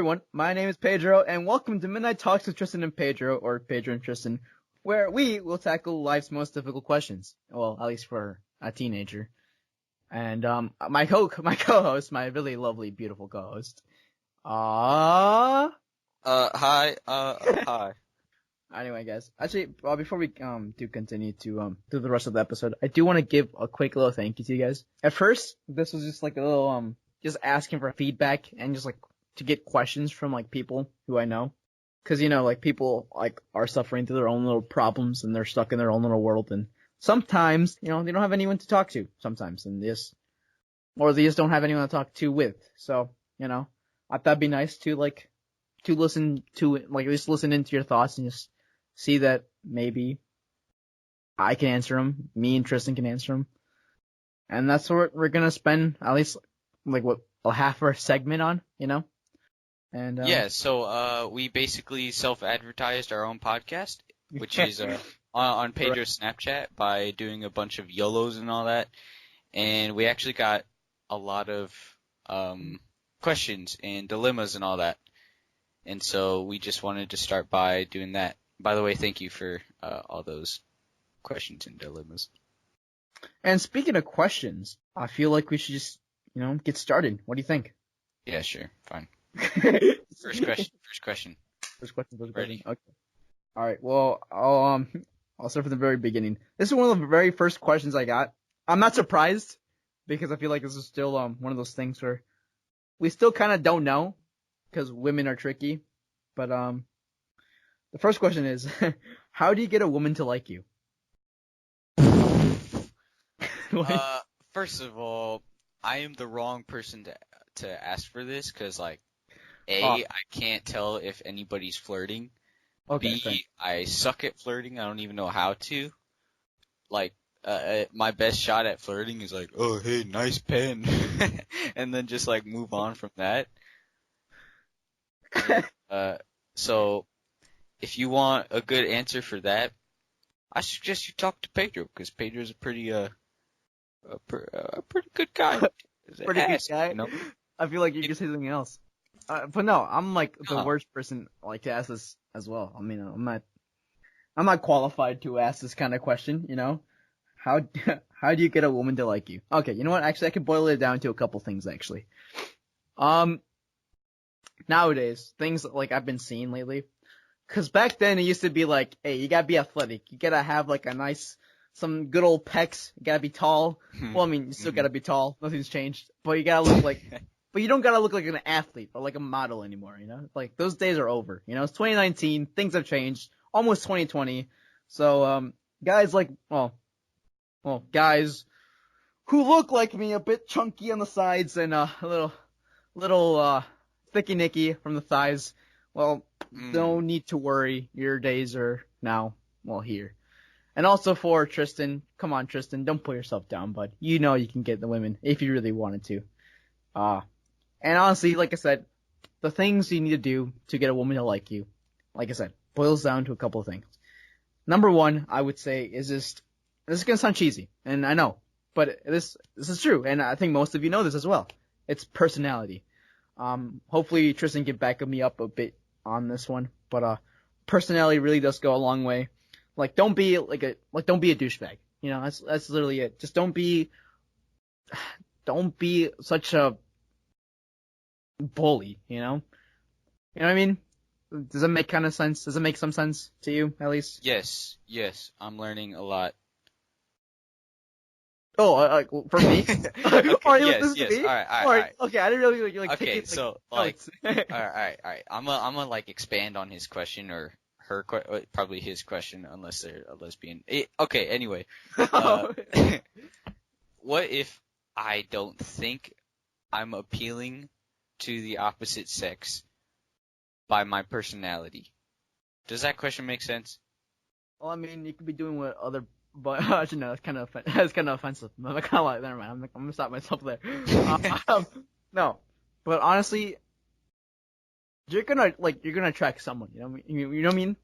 everyone, my name is Pedro, and welcome to Midnight Talks with Tristan and Pedro, or Pedro and Tristan, where we will tackle life's most difficult questions. Well, at least for a teenager. And my co-host, my really lovely, beautiful co-host. Hi. Hi. Anyway, guys, actually, before we do continue to do the rest of the episode, I do want to give a quick little thank you to you guys. At first, this was just like a little just asking for feedback and just like to get questions from like people who I know, because like people like are suffering through their own little problems and they're stuck in their own little world, and sometimes they don't have anyone to talk to sometimes, and they just don't have anyone to talk to with. So I thought that'd be nice to listen to it, like at least listen into your thoughts and just see that maybe I can answer them, me and Tristan can answer them, and that's what we're gonna spend at least like a half our segment on, And so we basically self-advertised our own podcast, which is on Pedro's Snapchat by doing a bunch of YOLOs and all that, and we actually got a lot of questions and dilemmas and all that, and so we just wanted to start by doing that. By the way, thank you for all those questions and dilemmas. And speaking of questions, I feel like we should just get started. What do you think? Yeah, sure, fine. First question. Ready. Okay. All right. Well, I'll start from the very beginning. This is one of the very first questions I got. I'm not surprised because I feel like this is still one of those things where we still kind of don't know because women are tricky. But the first question is, how do you get a woman to like you? First of all, I am the wrong person to ask for this because I can't tell if anybody's flirting. Okay, B, I suck at flirting. I don't even know how to. My best shot at flirting is oh, hey, nice pen. And then just move on from that. So if you want a good answer for that, I suggest you talk to Pedro because Pedro's a pretty good guy. Pretty good guy. I feel like you could say something else. But no, I'm the worst person to ask this as well. I mean, I'm not qualified to ask this kind of question. How do you get a woman to like you? Okay, you know what? Actually, I can boil it down to a couple things actually. Nowadays, things I've been seeing lately, because back then it used to be hey, you gotta be athletic, you gotta have some good old pecs, you gotta be tall. Well, I mean, you still gotta be tall. Nothing's changed, but you gotta look but you don't gotta look like an athlete or like a model anymore, those days are over, it's 2019, things have changed, almost 2020, so, guys guys who look like me, a bit chunky on the sides and a little thicky nicky from the thighs, well, no need to worry, your days are now, here. And also for Tristan, come on Tristan, don't put yourself down, bud. You can get the women if you really wanted to. And honestly, like I said, the things you need to do to get a woman to like you, like I said, boils down to a couple of things. Number one, I would say, is this is gonna sound cheesy, and I know, but this is true, and I think most of you know this as well. It's personality. Hopefully Tristan can back me up a bit on this one, but personality really does go a long way. Don't be don't be a douchebag. That's literally it. Just don't be such a bully, You know what I mean? Does it make kind of sense? Does it make some sense to you, at least? Yes, I'm learning a lot. Oh, for me? Okay, yes. Me? All right. Okay, I didn't really Okay, take it, so all right. I'm gonna expand on his question or her probably his question unless they're a lesbian. Okay, anyway. What if I don't think I'm appealing to the opposite sex by my personality? Does that question make sense? Well, I mean, you could be doing what other, but actually no, that's kind of offensive. I'm not gonna lie. Never mind. I'm gonna stop myself there. No, but honestly, you're gonna attract someone. You know what I mean?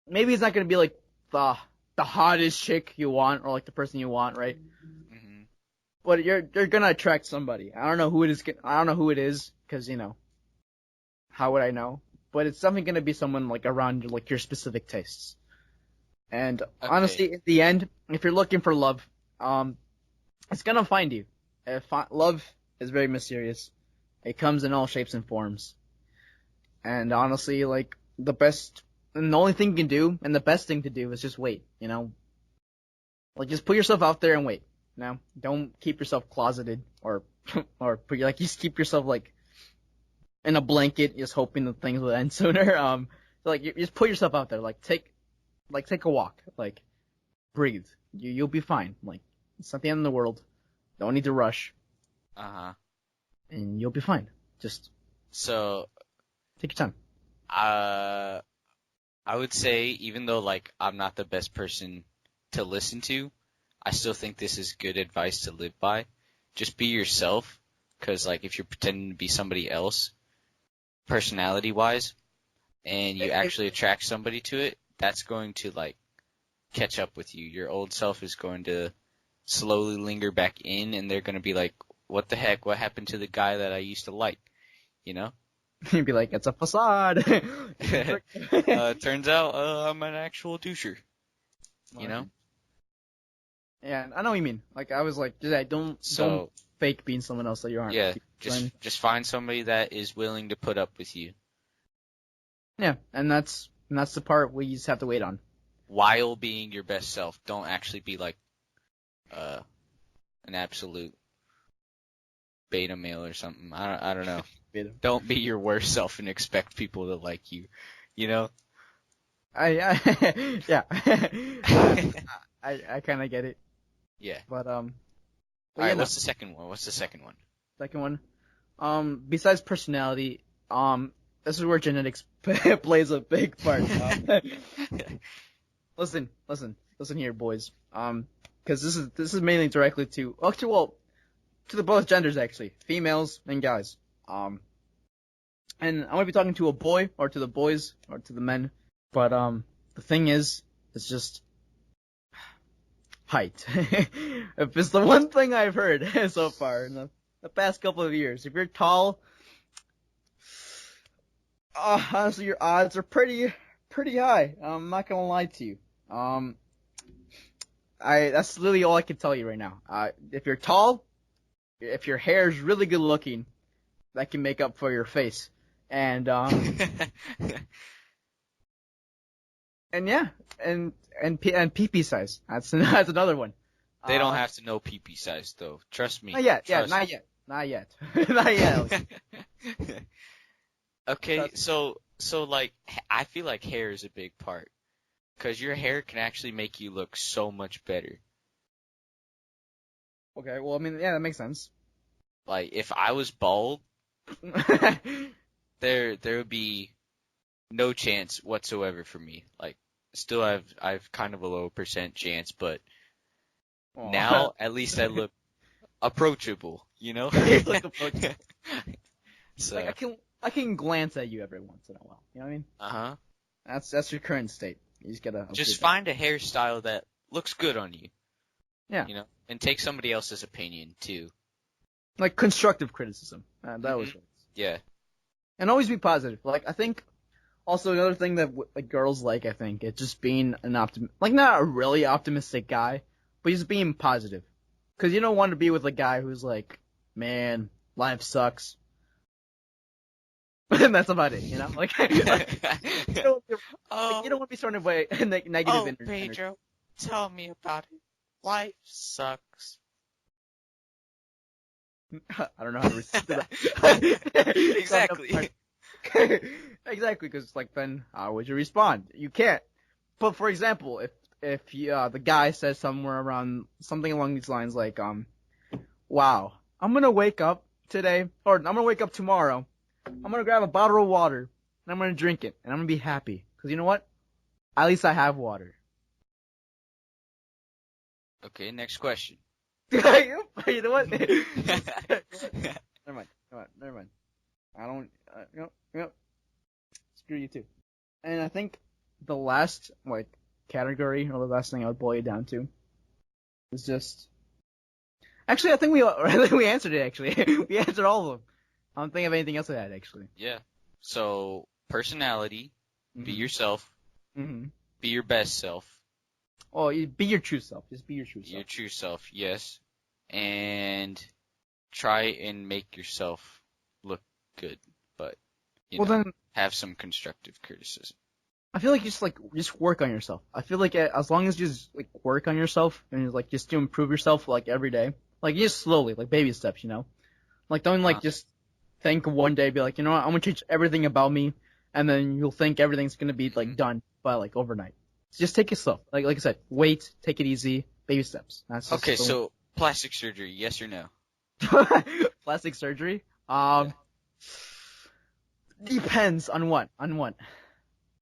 Maybe it's not gonna be the hottest chick you want or the person you want, right? Mm-hmm. But you're gonna attract somebody. I don't know who it is. I don't know who it is because how would I know? But it's definitely gonna be someone like around like your specific tastes. And honestly, in the end, if you're looking for love, it's gonna find you. Love is very mysterious. It comes in all shapes and forms. And honestly, like and the only thing you can do, and the best thing to do, is just wait. Like just put yourself out there and wait. Don't keep yourself closeted or just keep yourself like in a blanket, just hoping that things will end sooner. So, like you just put yourself out there. Take a walk. Like breathe. You'll be fine. Like it's not the end of the world. Don't need to rush. And you'll be fine. Just take your time. I would say, even though like I'm not the best person to listen to, I still think this is good advice to live by. Just be yourself, because like if you're pretending to be somebody else, personality wise, and you actually attract somebody to it, that's going to like catch up with you. Your old self is going to slowly linger back in, and they're going to be like, what the heck? What happened to the guy that I used to like? You know? You'd be like, it's a facade. Turns out I'm an actual doucher. You know? Yeah, I know what you mean. Like I was like, don't fake being someone else that you aren't. Yeah, just find somebody that is willing to put up with you. Yeah, and that's the part we just have to wait on. While being your best self. Don't actually be like an absolute beta male or something. I don't know. Don't be your worst self and expect people to like you. You know? Yeah. I kind of get it. Yeah. But All right, what's the second one? Second one. Besides personality, this is where genetics plays a big part. Listen here, boys. Because this is mainly directly to the both genders actually, females and guys. And I'm gonna be talking to a boy or to the boys or to the men. But the thing is, it's just height. If it's the one thing I've heard so far in the past couple of years, if you're tall, honestly, your odds are pretty high. I'm not gonna lie to you. That's literally all I can tell you right now. If you're tall, if your hair is really good looking, that can make up for your face. And and yeah, and pee size. That's another one. They don't have to know pee size though. Trust me. Not yet. Not yet. Okay, so like I feel like hair is a big part, because your hair can actually make you look so much better. Okay, well, I mean, yeah, that makes sense. Like if I was bald, there would be no chance whatsoever for me. Like still I've kind of a low % chance, but now at least I look approachable, you know? You look approachable. So like I can glance at you every once in a while. You know what I mean? That's your current state. You just gotta find a hairstyle that looks good on you. Yeah. You know, and take somebody else's opinion too. Like constructive criticism. That was. Yeah. And always be positive. Like I think also another thing that like girls like, I think, it's just being an not a really optimistic guy, but just being positive. Because you don't want to be with a guy who's like, man, life sucks. And that's about it, you know? Like you don't want to be surrounded by negative energy. Pedro, tell me about it. Life sucks. I don't know how to respond to that. Exactly. Exactly, because like then how would you respond? You can't. But for example, if the guy says something along these lines like wow, I'm gonna wake up today, or I'm gonna wake up tomorrow. I'm gonna grab a bottle of water and I'm gonna drink it and I'm gonna be happy because you know what? At least I have water. Okay, next question. You know what? Never mind. I don't. Screw you too. And I think the last category, or the last thing I would boil it down to, is just. Actually, I think we answered it. Actually, we answered all of them. I don't think of anything else to add. Actually. Yeah. So, personality, be Mm-hmm. yourself, Mm-hmm. be your best self, Oh, you be your true self. Just be your true your self. true self, yes, and try and make yourself look good, but, Well then, have some constructive criticism. I feel like just work on yourself. I feel like as long as you just like work on yourself and like just to improve yourself like every day, like just slowly, like baby steps, Like don't Uh, like just think one day, be like, you know what, I'm gonna change everything about me, and then you'll think everything's gonna be like mhm. done by like overnight. So just take it slow. Like I said, wait, take it easy, baby steps. That's Okay, just the so plastic surgery, yes or no? plastic surgery. Yeah. Depends on what. On what.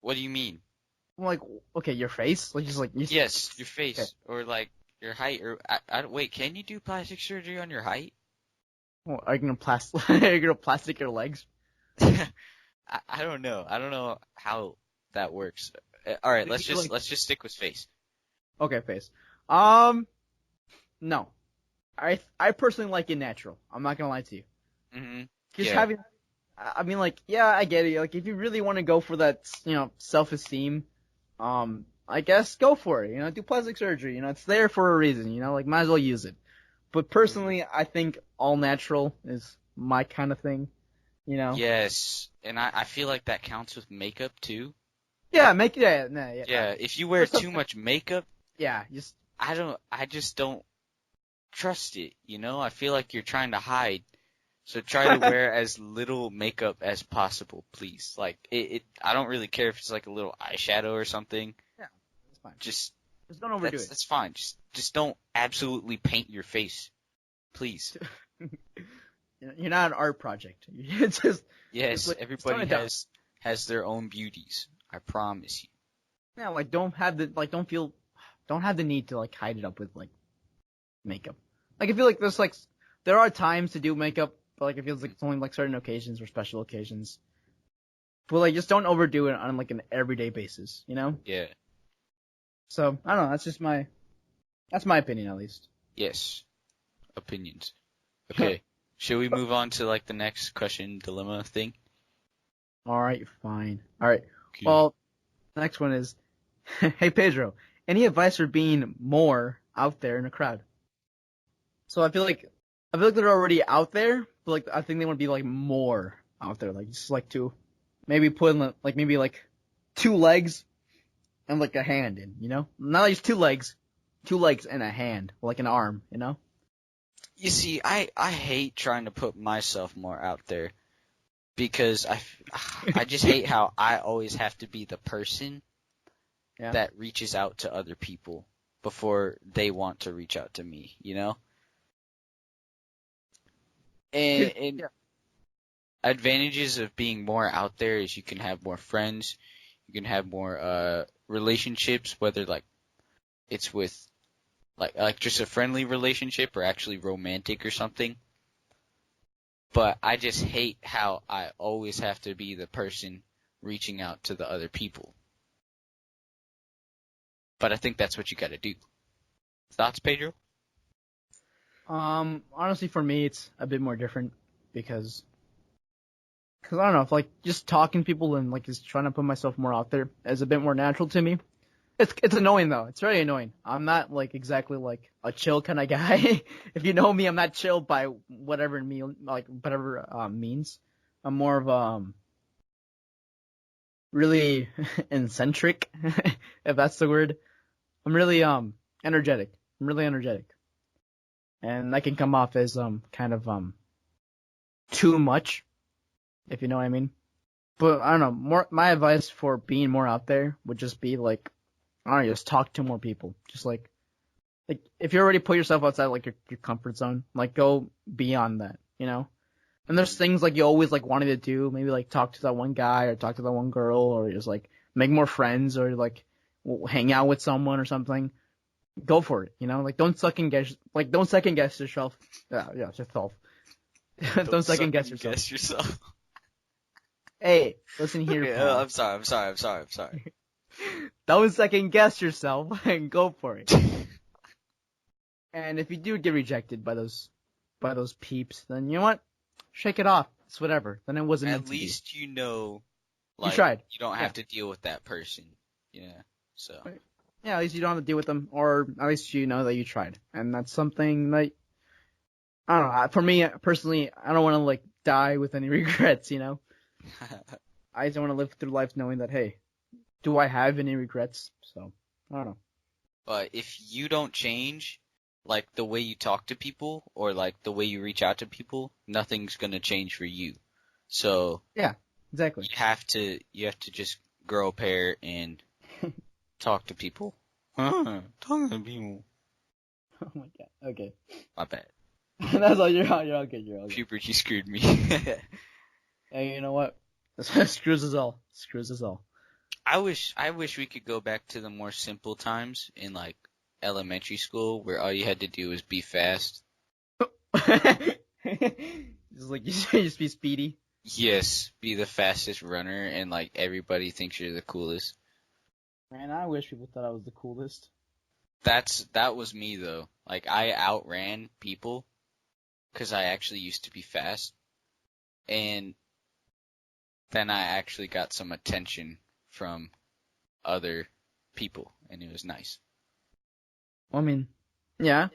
What do you mean? Like, okay, your face, like just like you. Yes, your Okay. face, or like your height, or wait, can you do plastic surgery on your height? Well, are you gonna are you gonna plastic your legs? I don't know. I don't know how that works. All right, let's Maybe just like let's just stick with face. okay, face. Um, no. I personally like it natural. I'm not gonna lie to you. Mhm. Just Yeah. having, I mean, like, yeah, I get it. Like, if you really want to go for that, self-esteem, I guess go for it. Do plastic surgery. It's there for a reason. Like, might as well use it. But Mhm. personally, I think all natural is my kind of thing. Yes, and I feel like that counts with makeup too. Yeah, make it. Yeah, nah, yeah. Yeah, if you wear First too off, much makeup, yeah, just I just don't trust it, I feel like you're trying to hide. So try to wear as little makeup as possible, please. Like I don't really care if it's like a little eyeshadow or something. yeah, it's fine. Just Just don't overdo that's it. that's fine. Just don't absolutely paint your face, please. You're not an art project. It's just Yes, like just tone everybody it down. has their own beauties. I promise you. Yeah, like don't have the need to like hide it up with like makeup. Like I feel like there are times to do makeup, but like it feels like it's only like certain occasions or special occasions. But like just don't overdo it on like an everyday basis. Yeah. So I don't know. That's my opinion at least. Yes. Opinions. Okay. Should we move on to like the next question dilemma thing? All right, fine. All right. Okay. Well, next one is, hey Pedro, any advice for being more out there in a crowd? So I feel like they're already out there, but like I think they want to be like more out there, like just like to maybe put in like maybe like two legs and like a hand in. Not like just two legs and a hand, like an arm. You see, I hate trying to put myself more out there because I just hate how I always have to be the person Yeah. that reaches out to other people before they want to reach out to me. And Yeah. advantages of being more out there is you can have more friends, you can have more relationships, whether like it's with like just a friendly relationship or actually romantic or something. But I just hate how I always have to be the person reaching out to the other people. But I think that's what you gotta do. Thoughts, Pedro? Honestly, for me, it's a bit more different because I don't know, if like just talking to people and like just trying to put myself more out there is a bit more natural to me. It's annoying though. It's very annoying. I'm not like exactly like a chill kind of guy. If you know me, I'm not chill by whatever means. I'm more of really eccentric, if that's the word. I'm really energetic. I'm really energetic, and that can come off as kind of too much, if you know what I mean. But I don't know. More my advice for being more out there would just be like, I don't know, just talk to more people. Just like if you already put yourself outside like your comfort zone, like go beyond that. And there's things like you always like wanted to do, maybe like talk to that one guy or talk to that one girl or just like make more friends or like hang out with someone or something. Go for it. Like don't second guess yourself. Yeah, yourself. Don't second guess yourself. Guess yourself. Hey, listen here, Okay, pal. I'm sorry. Don't second guess yourself and go for it. And if you do get rejected by those peeps, then you know what? Shake it off. it's whatever. Then it wasn't meant At to be. least you know, You tried. you don't have to deal with that person. Yeah. So. Right. Yeah, at least you don't have to deal with them, or at least you know that you tried, and that's something that I don't know. For me personally, I don't want to like die with any regrets. You know, I just want to live through life knowing that hey, do I have any regrets? So I don't know. But if you don't change, like the way you talk to people or like the way you reach out to people, nothing's gonna change for you. So Yeah, exactly. you have to just grow a pair and talk to people. Talk to people. Oh my god. Okay. My bad. That's all. You're all good. You're all good. Puberty screwed me. Hey, you know what? Screws us all. Screws us all. I wish we could go back to the more simple times in like elementary school where all you had to do was be fast. Just like you just be speedy. Yes, be the fastest runner and like everybody thinks you're the coolest. Man, I wish people thought I was the coolest. That was me though. Like I outran people because I actually used to be fast, and then I actually got some attention from other people, and it was nice. Well, I mean, yeah,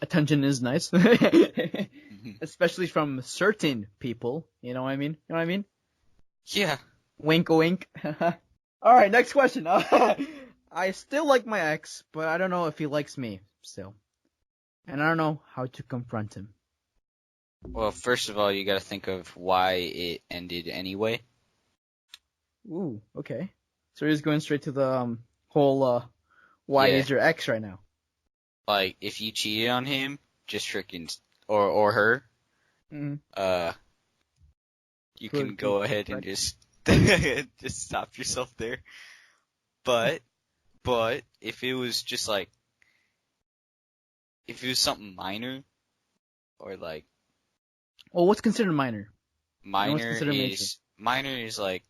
attention is nice, especially from certain people. You know what I mean? You know what I mean? Yeah. Wink, wink. All right, next question. I still like my ex, but I don't know if he likes me still, and I don't know how to confront him. Well, first of all, you got to think of why it ended anyway. Ooh, okay. So we're just going straight to the whole why Yeah. is your ex right now? Like if you cheated on him, just freaking or her, Mm-hmm. you can go ahead and just just stop yourself there. But if it was just like if it was something minor or like Well, what's considered minor? minor considered major? minor is like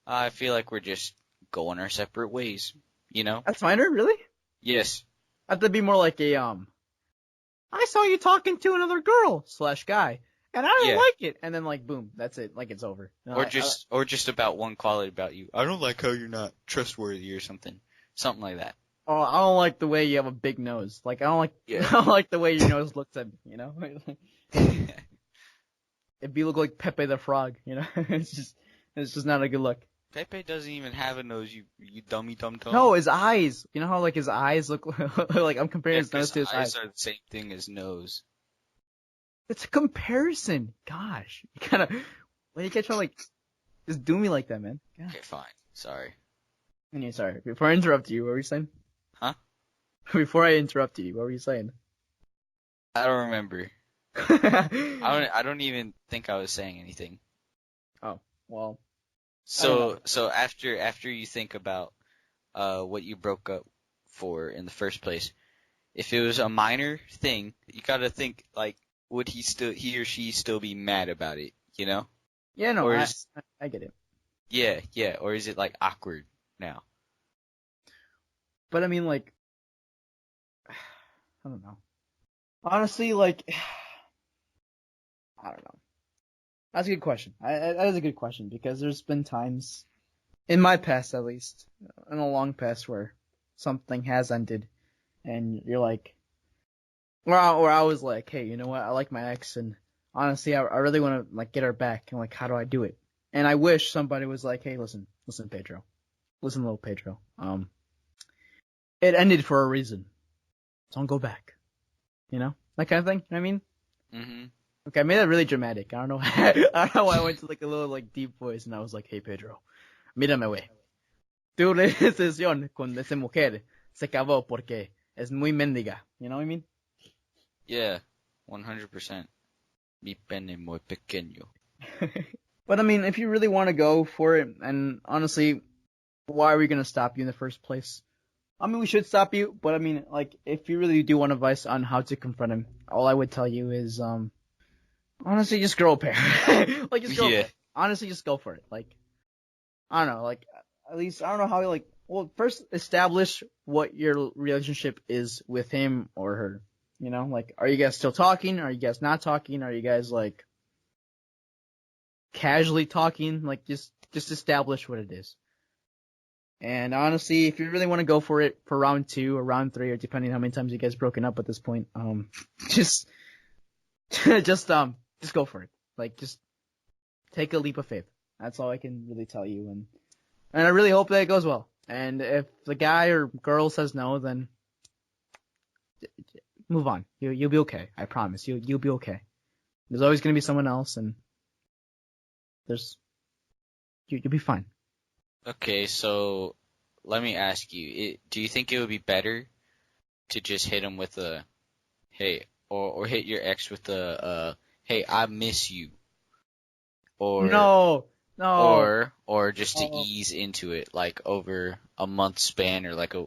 I feel like we're just going our separate ways, you know? That's minor, really? Yes. I thought that'd be more like a I saw you talking to another girl / guy, and I don't Yeah. like it, and then like boom, that's it, like it's over. No, Or just about one quality about you. I don't like how you're not trustworthy or something. Something like that. oh, I don't like the way you have a big nose. Like I don't like Yeah. I don't like the way your nose looks at me. You know, if you look like Pepe the Frog, you know, it's just not a good look. Pepe doesn't even have a nose, you dummy dum dum. No, his eyes. You know how like his eyes look like I'm comparing Yeah, his nose to his eyes. are the same thing as nose. It's a comparison. Gosh, you kind of when you catch on like just do me like that, man. God. Okay, fine. Sorry. Anyway, sorry. Before I interrupt you, what were you saying? Huh? Before I interrupt you, what were you saying? I don't remember. I don't even think I was saying anything. Oh, well. So after you think about what you broke up for in the first place, if it was a minor thing, you gotta think like would he or she still be mad about it, you know? Yeah, no, Or I get it. Yeah, or is it like awkward now? But I mean, like, I don't know. Honestly, like, I don't know. That's a good question. That is a good question because there's been times, in my past at least, in a long past where something has ended, and you're like, or I was like, hey, you know what? I like my ex, and honestly, I really want to like get her back, and like, how do I do it? And I wish somebody was like, hey, listen, Pedro, little Pedro, it ended for a reason. Don't go back. You know? That kind of thing. You know what I mean? Mm-hmm. Okay, I made that really dramatic. I don't know I don't know why I went to like a little like deep voice and I was like, hey Pedro, mírame güey. Tu relación con esa mujer se acabó porque es muy mendiga. You know what I mean? Yeah, 100%. Mi pene muy pequeño. But I mean, if you really want to go for it, and honestly, why are we gonna stop you in the first place? I mean, we should stop you, but I mean, like, if you really do want advice on how to confront him, all I would tell you is, honestly, just grow a pair. Like, just grow a pair. Honestly, just go for it. Like, I don't know, like, at least, I don't know how, like, well, first establish what your relationship is with him or her. You know, like, are you guys still talking? Are you guys not talking? Are you guys, like, casually talking, like just establish what it is. And honestly, if you really want to go for it for round 2 or round 3, or depending how many times you guys broken up at this point, just just go for it. Like, just take a leap of faith. That's all I can really tell you. And I really hope that it goes well. And if the guy or girl says no, then move on. You'll be okay. I promise. You'll be okay. There's always gonna be someone else, and you'll be fine. Okay, so let me ask you: do you think it would be better to just hit him with a "Hey," or hit your ex with a "Hey, I miss you," or No. or just to ease into it, like over a month span, or like A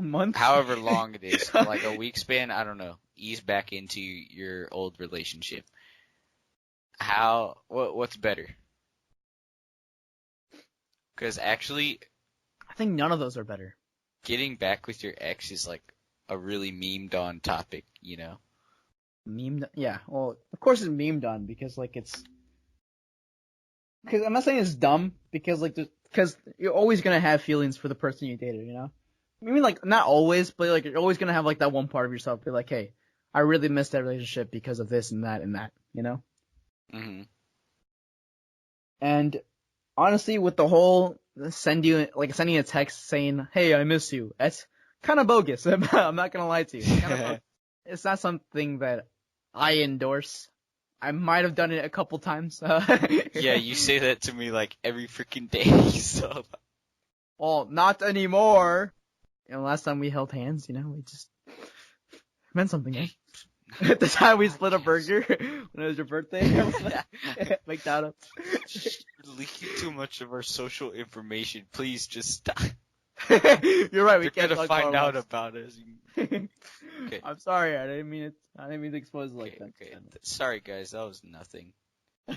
month? however long it is, like a week span? I don't know. Ease back into your old relationship. What's better? Because actually, I think none of those are better. getting back with your ex is like a really memed on topic, you know? Memed? Yeah. Well, of course it's memed on because like because I'm not saying it's dumb because because you're always gonna have feelings for the person you dated, you know? I mean, like, not always, but like you're always gonna have like that one part of yourself be like, hey, I really missed that relationship because of this and that, you know? Mm-hmm. And honestly, with the whole sending a text saying, hey, I miss you, that's kind of bogus. I'm not gonna lie to you. It's not something that I endorse. I might have done it a couple times. Yeah, you say that to me like every freaking day, so. Well, not anymore. Last time we held hands, we just meant something. Eh? At the time we split a burger when it was your birthday. McDonald's. You're leaking too much of our social information. Please just stop. You're right. We They're can't gonna find out about us. Okay. I'm sorry. I didn't mean it. I didn't mean to expose it like that. Okay. Sorry, guys. That was nothing.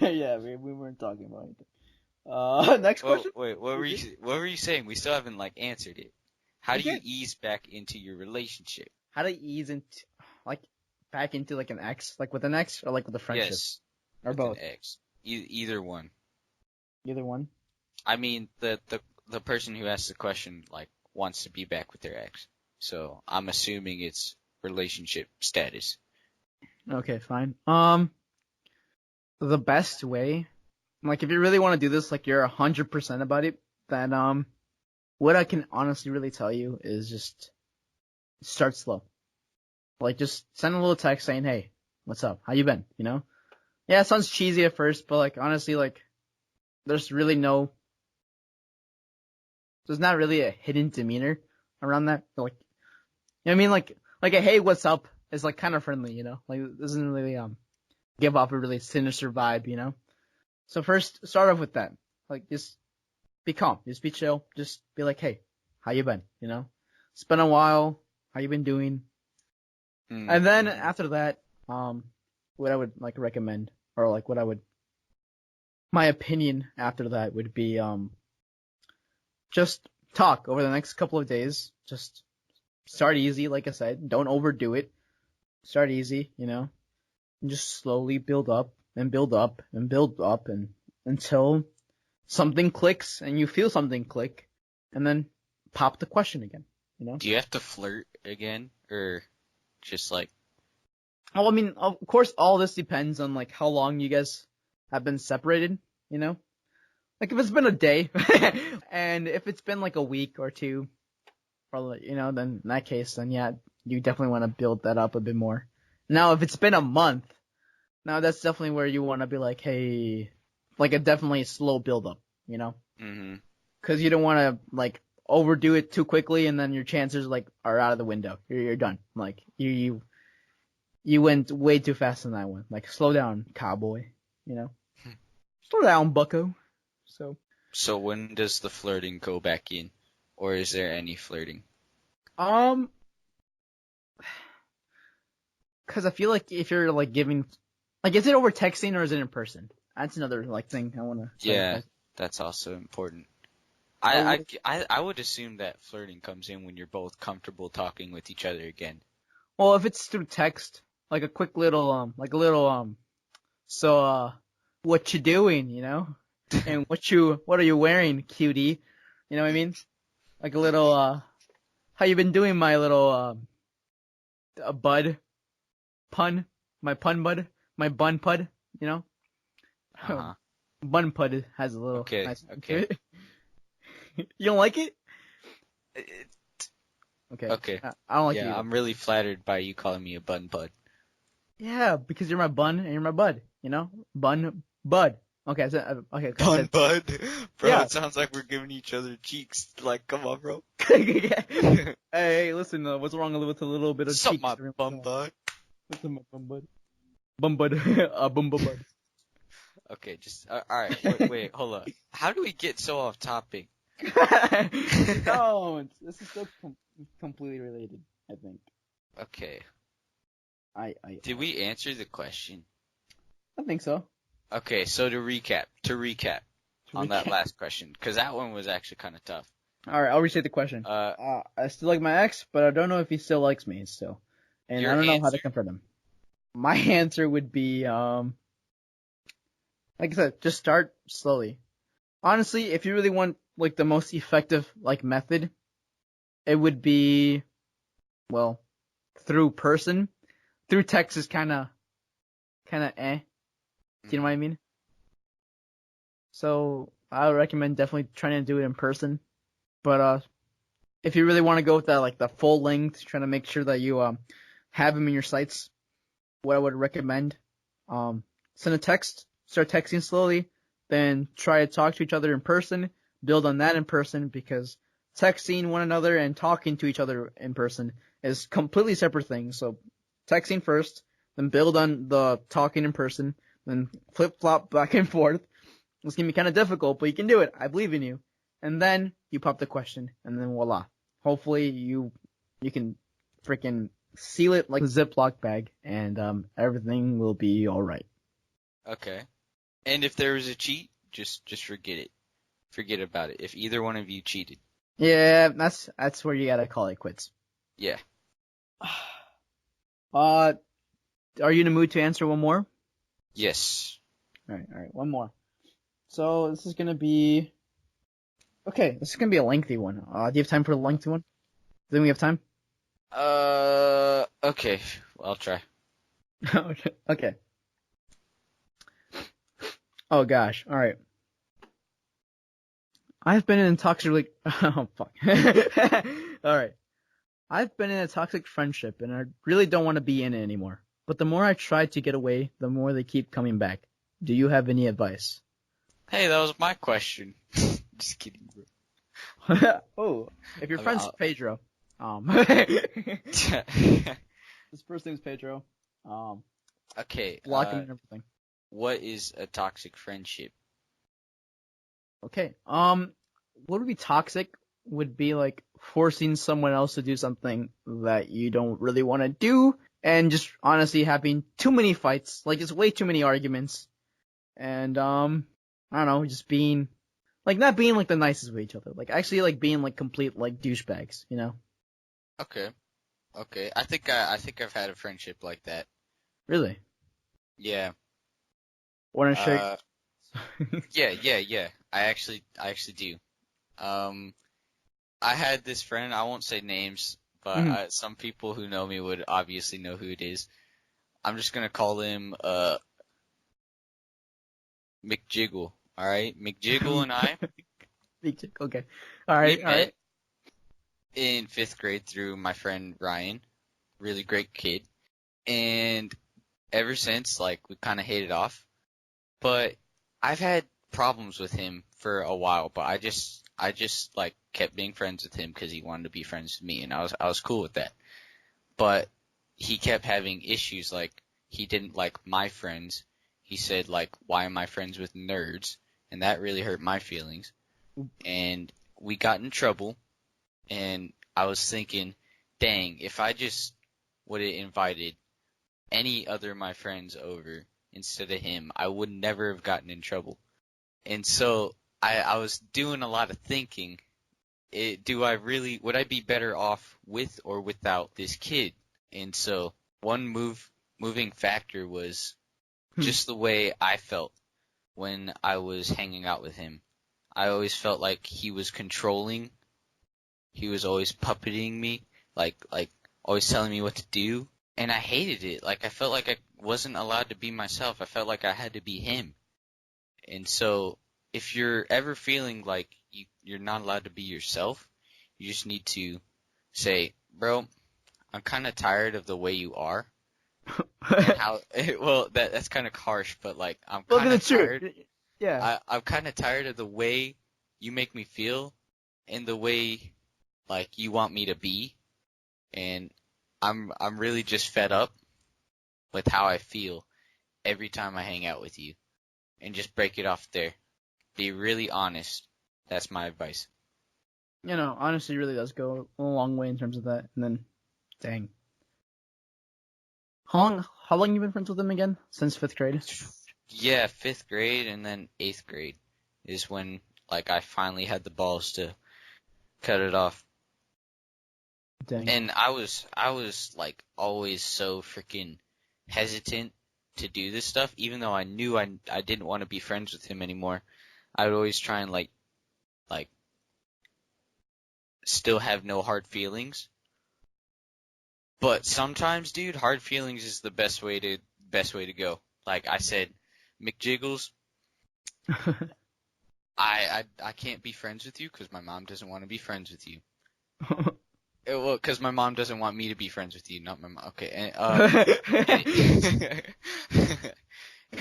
Yeah, we weren't talking about anything. Next question. Wait. What were you saying? We still haven't answered it. How do you ease back into your relationship? How to ease into back into an ex, with an ex, or with a friendship? Yes. Or both. An ex. Either one. Either one. I mean, the person who asked the question wants to be back with their ex, so I'm assuming it's relationship status. Okay, fine. The best way, if you really want to do this, you're 100% about it, then what I can honestly really tell you is just start slow. Just send a little text saying, hey, what's up? How you been? Yeah, it sounds cheesy at first, but honestly, there's not really a hidden demeanor around that. I mean, a hey, what's up is it friendly, it doesn't really give off a really sinister vibe, So first, start off with that. Just be calm, just be chill, just be hey, how you been? It's been a while. How you been doing? Mm-hmm. And then after that, what I would recommend, or my opinion after that would be just talk over the next couple of days. Just start easy, like I said. Don't overdo it. Start easy, and just slowly build up and build up and build up until something clicks and you feel something click, and then pop the question again, Do you have to flirt again, or just Oh, I mean, of course, all this depends on how long you guys have been separated, if it's been a day, and if it's been a week or two, or then in that case, then yeah, you definitely want to build that up a bit more. Now, if it's been a month, now that's definitely where you want to be hey, a definitely slow build up, Mm-hmm. Because you don't want to overdo it too quickly, and then your chances are out of the window. You're done. You went way too fast on that one. Slow down, cowboy. Slow down, bucko. So when does the flirting go back in, or is there any flirting? Because I feel if you're giving, is it over texting or is it in person? That's another thing I want to say. Yeah, that's also important. I would assume that flirting comes in when you're both comfortable talking with each other again. Well, if it's through text, a quick little so what you doing, and what are you wearing, cutie? You know what I mean? Like a little, how you been doing, my little, bud pun, my pun bud, my bun pud, Uh-huh. bun pud has a little Okay, nice to okay. it. You don't like it? Okay. Okay. I don't like it Yeah, either. I'm really flattered by you calling me a bun bud. Yeah, because you're my bun and you're my bud, Bun, bud. Okay, okay, I Bun said, bud? Bro, yeah. it sounds like we're giving each other cheeks. Like, come on, bro. Hey, listen, what's wrong with a little bit of Sup, cheeks? my bun bud? What's up, my bum bud? Bum bud, bum bud. Okay, just, alright, wait, hold up. How do we get so off topic? Don't. This is still completely related, I think. Okay. I Did we answer the question? think so. Okay, so to recap on that last question, because that one was actually kind of tough. All right, I'll restate the question. I still like my ex, but I don't know if he still likes me still, and Your I don't know how to answer. confront him. My answer would be, like I said, just start slowly. Honestly, if you really want like the most effective like method, it would be, well, through person. Through text is kind of eh. Do you know what I mean? So I would recommend definitely trying to do it in person. But if you really want to go with that, like the full length, trying to make sure that you have them in your sights, what I would recommend, send a text, start texting slowly, then try to talk to each other in person, build on that in person, because texting one another and talking to each other in person is completely separate things. So texting first, then build on the talking in person, then flip flop back and forth. It's gonna be kind of difficult, but you can do it. I believe in you. And then you pop the question, and then voila. Hopefully you can freaking seal it like a Ziploc bag, and everything will be all right. Okay. And if there was a cheat, just forget it. Forget about it. If either one of you cheated. Yeah, that's where you gotta call it quits. Yeah. Are you in the mood to answer one more? Yes. All right, one more. So this is gonna be okay. This is gonna be a lengthy one. Do you have time for a lengthy one? Then we have time. Okay. I'll try. Okay. Oh gosh. All right. I've been in a toxic oh fuck. All right. I've been in a toxic friendship and I really don't want to be in it anymore. But the more I try to get away, the more they keep coming back. Do you have any advice? Hey, that was my question. Just kidding, bro. Oh, if your friend's Pedro, His first name's Pedro, okay. block him and everything. What is a toxic friendship? Okay. What would be toxic would be like forcing someone else to do something that you don't really want to do, and just honestly having too many fights, like it's way too many arguments, and I don't know, just being like not being like the nicest with each other, like actually like being like complete like douchebags, Okay. Okay. I think I've had a friendship like that. Really? Yeah. Want to share? Yeah. I actually do. I had this friend, I won't say names, but some people who know me would obviously know who it is. I'm just gonna call him, McJiggle. Alright? McJiggle and I, Okay. we Alright. met in 5th grade through my friend Ryan. Really great kid. And ever since, like, we kinda hit it off. But I've had problems with him for a while, but I just like kept being friends with him because he wanted to be friends with me, and I was cool with that. But he kept having issues, like he didn't like my friends. He said like, "Why am I friends with nerds?" And that really hurt my feelings. And we got in trouble, and I was thinking, dang, if I just would have invited any other of my friends over instead of him, I would never have gotten in trouble. And so I was doing a lot of thinking. Would I be better off with or without this kid? And so one moving factor was just the way I felt. when I was hanging out with him. I always felt like he was controlling. He was always puppeting me, like always telling me what to do, and I hated it. Like I felt like I wasn't allowed to be myself. I felt like I had to be him. And so if you're ever feeling like you're not allowed to be yourself, you just need to say, bro, I'm kind of tired of the way you are. And how, well, that's kind of harsh, but like, I'm Look at kind the of tired. truth. Yeah. I'm kind of tired of the way you make me feel and the way, like, you want me to be. And I'm really just fed up with how I feel every time I hang out with you. And just break it off there. Be really honest. That's my advice. Honesty really does go a long way in terms of that. And then, dang. How long you been friends with him again? Since 5th grade? Yeah, 5th grade and then 8th grade is when, like, I finally had the balls to cut it off. Dang. And I was like always so freaking hesitant to do this stuff, even though I knew I didn't want to be friends with him anymore. I would always try and like still have no hard feelings. But sometimes, dude, hard feelings is the best way to go. Like I said, McJiggles, I can't be friends with you because my mom doesn't want to be friends with you. Well, because my mom doesn't want me to be friends with you, not my mom. Okay,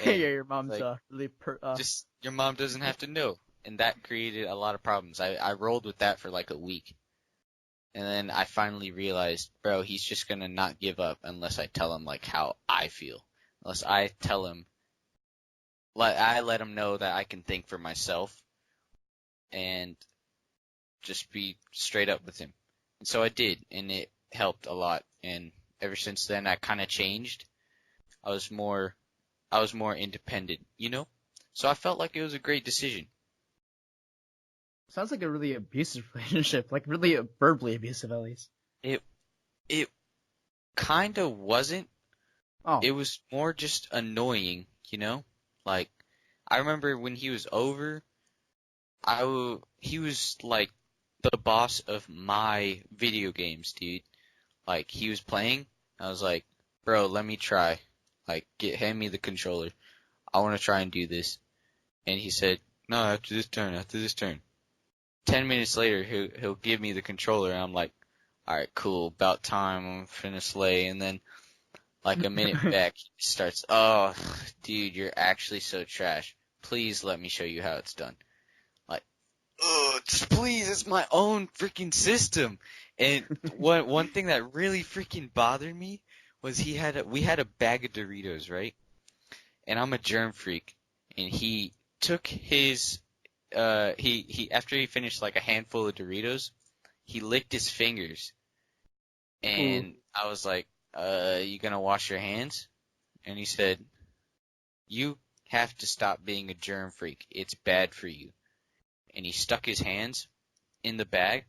Yeah, your mom's like, really just your mom doesn't have to know, and that created a lot of problems. I rolled with that for like a week, and then I finally realized, bro, he's just gonna not give up unless I tell him like how I feel, unless I tell him, let him know that I can think for myself, and just be straight up with him. And so I did, and it helped a lot. And ever since then, I kind of changed. I was more independent, So I felt like it was a great decision. Sounds like a really abusive relationship, like really verbally abusive at least. It kind of wasn't. Oh. It was more just annoying, Like, I remember when he was over, he was like the boss of my video games, dude. Like, he was playing, I was like, bro, let me try. Like, hand me the controller. I want to try and do this. And he said, no, after this turn. 10 minutes later, he'll give me the controller, and I'm like, alright, cool, about time, I'm finna slay. And then, like a minute back, he starts, oh, dude, you're actually so trash. Please let me show you how it's done. Like, just please, it's my own freaking system. And one thing that really freaking bothered me was we had a bag of Doritos, right? And I'm a germ freak, and he took his he after he finished like a handful of Doritos, he licked his fingers, and I was like, you gonna wash your hands? And he said, you have to stop being a germ freak. It's bad for you. And he stuck his hands in the bag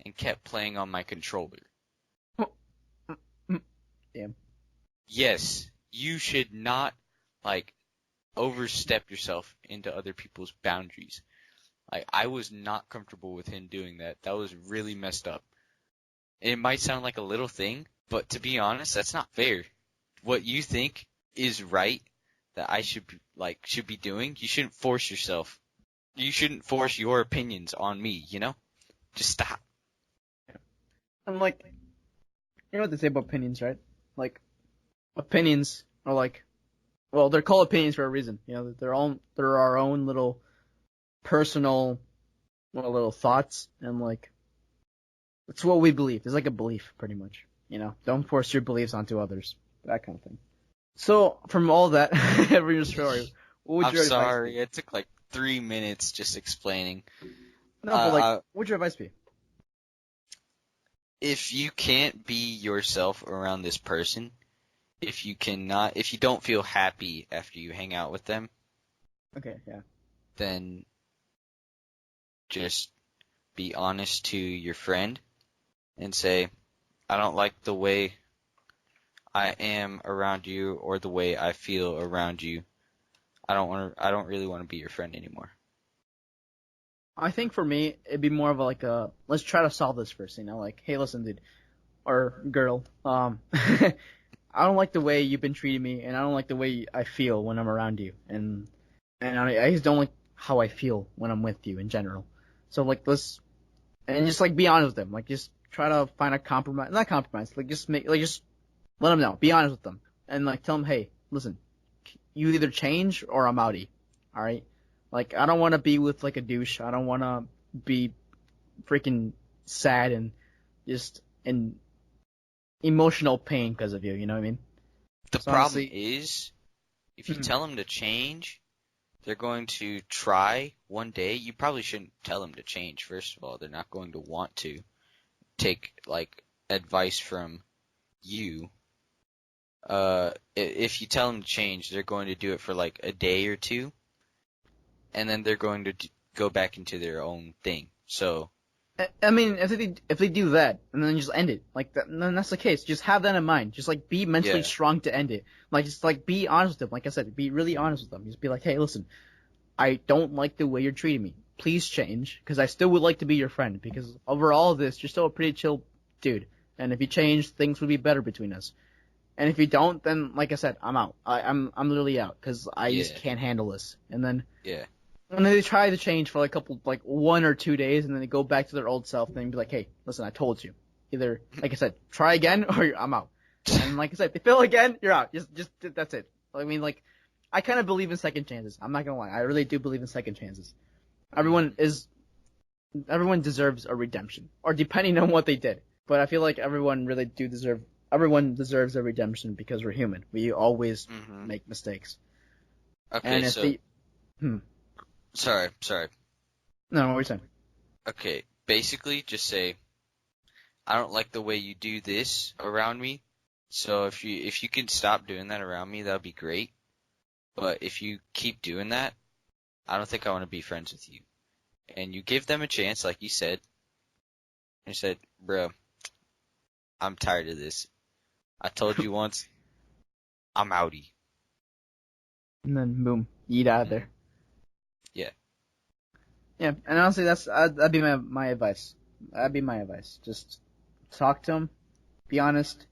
and kept playing on my controller. Damn. Yes, you should not, like, overstep yourself into other people's boundaries. Like, I was not comfortable with him doing that. That was really messed up. It might sound like a little thing, but to be honest, that's not fair. What you think is right that I should be doing, you shouldn't force yourself. You shouldn't force your opinions on me, Just stop. I'm like, you know what they say about opinions, right? Like, opinions are like, well, they're called opinions for a reason. They're our own little personal, little thoughts, and like, it's what we believe. It's like a belief, pretty much. Don't force your beliefs onto others. That kind of thing. So, from all that, every your story, what would your advice be? I'm sorry, it took like 3 minutes just explaining. No, but what would your advice be? If you can't be yourself around this person, if you don't feel happy after you hang out with them, okay, yeah, then just be honest to your friend and say, I don't like the way I am around you or the way I feel around you. I don't really want to be your friend anymore. I think for me, it'd be more of let's try to solve this first, like, hey, listen, dude, or girl, I don't like the way you've been treating me, and I don't like the way I feel when I'm around you, and I just don't like how I feel when I'm with you in general. So like, and just like be honest with them, like just try to find a compromise, not compromise, like just let them know, be honest with them, and like tell them, hey, listen, you either change or I'm outie, all right? Like I don't want to be with like a douche. I don't want to be freaking sad and just in emotional pain because of you. You know what I mean? The So problem honestly, is, if you tell them to change, they're going to try one day. You probably shouldn't tell them to change, first of all. They're not going to want to take, like, advice from you. If you tell them to change, they're going to do it for, like, a day or two, and then they're going to go back into their own thing. So, I mean, if they do that and then just end it, like that, then that's the case. Just have that in mind. Just like be mentally yeah. strong to end it. Like just like be honest with them. Like I said, be really honest with them. Just be like, hey, listen, I don't like the way you're treating me. Please change, because I still would like to be your friend. Because over all of this, you're still a pretty chill dude. And if you change, things would be better between us. And if you don't, then like I said, I'm out. I'm literally out because I just Yeah. can't handle this. And then Yeah. and then they try to change for like 1 or 2 days, and then they go back to their old self, and then be like, hey, listen, I told you. Either, like I said, try again, or I'm out. And like I said, if they fail again, you're out. Just that's it. I mean, like, I kind of believe in second chances. I'm not gonna lie. I really do believe in second chances. Everyone deserves a redemption, or depending on what they did. But I feel like everyone deserves a redemption because we're human. We always make mistakes. Okay, And if so, they, sorry. no, what are you saying? Okay, basically, just say, I don't like the way you do this around me. So if you can stop doing that around me, that'd be great. But if you keep doing that, I don't think I want to be friends with you. And you give them a chance, like you said. You said, bro, I'm tired of this. I told you once, I'm outie. And then boom, eat out of there. Yeah. Yeah, and honestly, that'd be my advice. That'd be my advice. Just talk to them, be honest,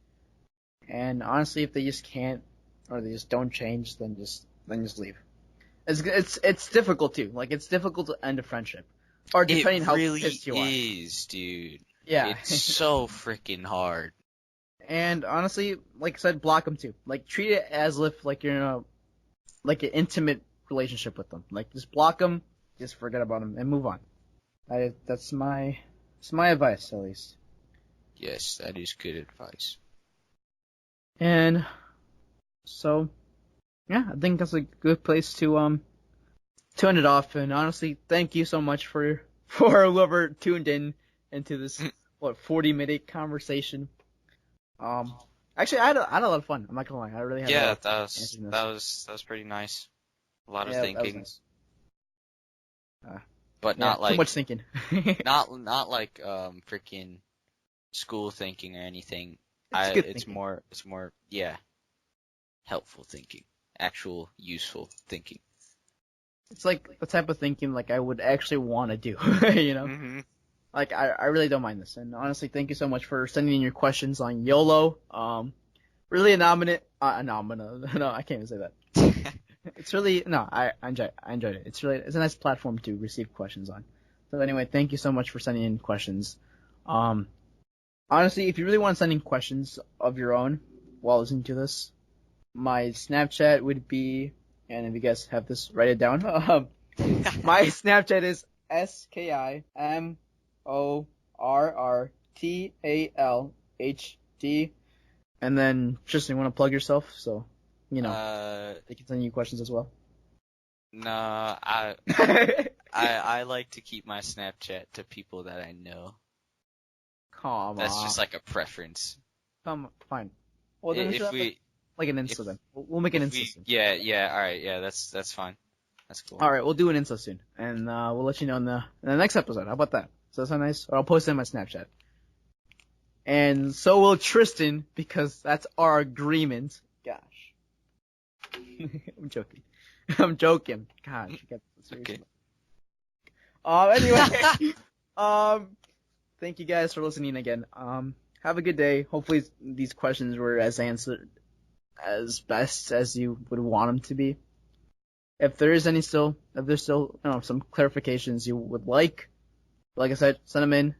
and honestly, if they just can't or they just don't change, then just leave. It's difficult too. Like it's difficult to end a friendship, or It depending how really pissed you are. is, dude. Yeah. It's so freaking hard. And honestly, like I said, block them too. Like treat it as if like you're in like an intimate relationship with them. Like just block them, just forget about them, and move on. That's my advice at least. Yes, that is good advice. And so, yeah, I think that's a good place to end it off. And honestly, thank you so much for whoever tuned in into this 40-minute conversation. Actually, I had a lot of fun. I'm not gonna lie, I really had a lot Yeah, of fun answering this. that was pretty nice. A lot of Yeah, that was thinking, nice. but Yeah, not too much like thinking. not like freaking school thinking or anything. It's good It's thinking. more yeah, helpful thinking, actual useful thinking. It's like the type of thinking like I would actually want to do. You know. Mhm. Like I really don't mind this. And honestly, thank you so much for sending in your questions on YOLO. Really anomalous. No, I can't even say that. It's really no, I enjoyed it. It's a nice platform to receive questions on. So anyway, thank you so much for sending in questions. Honestly, if you really want to send in questions of your own while listening to this, my Snapchat would be, and if you guys have this, write it down. My Snapchat is SKIMORRTALHD. And then, Tristan, you want to plug yourself? So, they can send you questions as well. Nah, I like to keep my Snapchat to people that I know. Come That's on. just like a preference. Fine. Well, then we should If have we, like an Insta if, then. We'll make an if Insta we, soon. yeah, alright, yeah, that's fine. That's cool. Alright, we'll do an Insta soon. And we'll let you know in the next episode. How about that? Does that sound nice? Or I'll post it on my Snapchat. And so will Tristan, because that's our agreement. Gosh. I'm joking. I'm joking. Gosh, you get serious. Okay. Anyway, thank you guys for listening again. Have a good day. Hopefully these questions were as answered as best as you would want them to be. If there's still some clarifications you would like I said, send them in.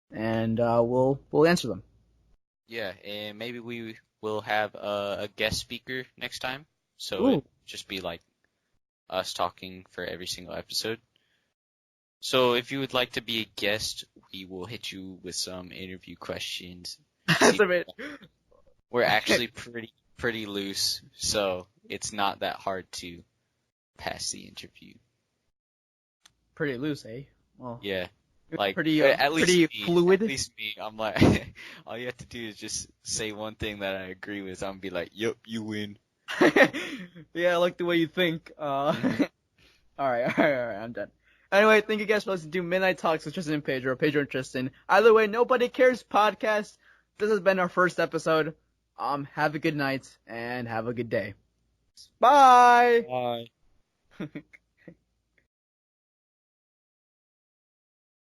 And we'll answer them. Yeah, and maybe we will have a guest speaker next time. So Ooh. it just be like us talking for every single episode. So if you would like to be a guest, we will hit you with some interview questions. That's a bit. We're actually pretty loose, so it's not that hard to pass the interview. Pretty loose, eh? Well, Yeah. Like pretty fluid. At least me, I'm like, all you have to do is just say one thing that I agree with. I'm gonna be like, "Yep, you win." Yeah, I like the way you think. All right, I'm done. Anyway, thank you guys for listening to Midnight Talks with Tristan and Pedro and Tristan. Either way, Nobody Cares podcast. This has been our first episode. Have a good night and have a good day. Bye. Bye.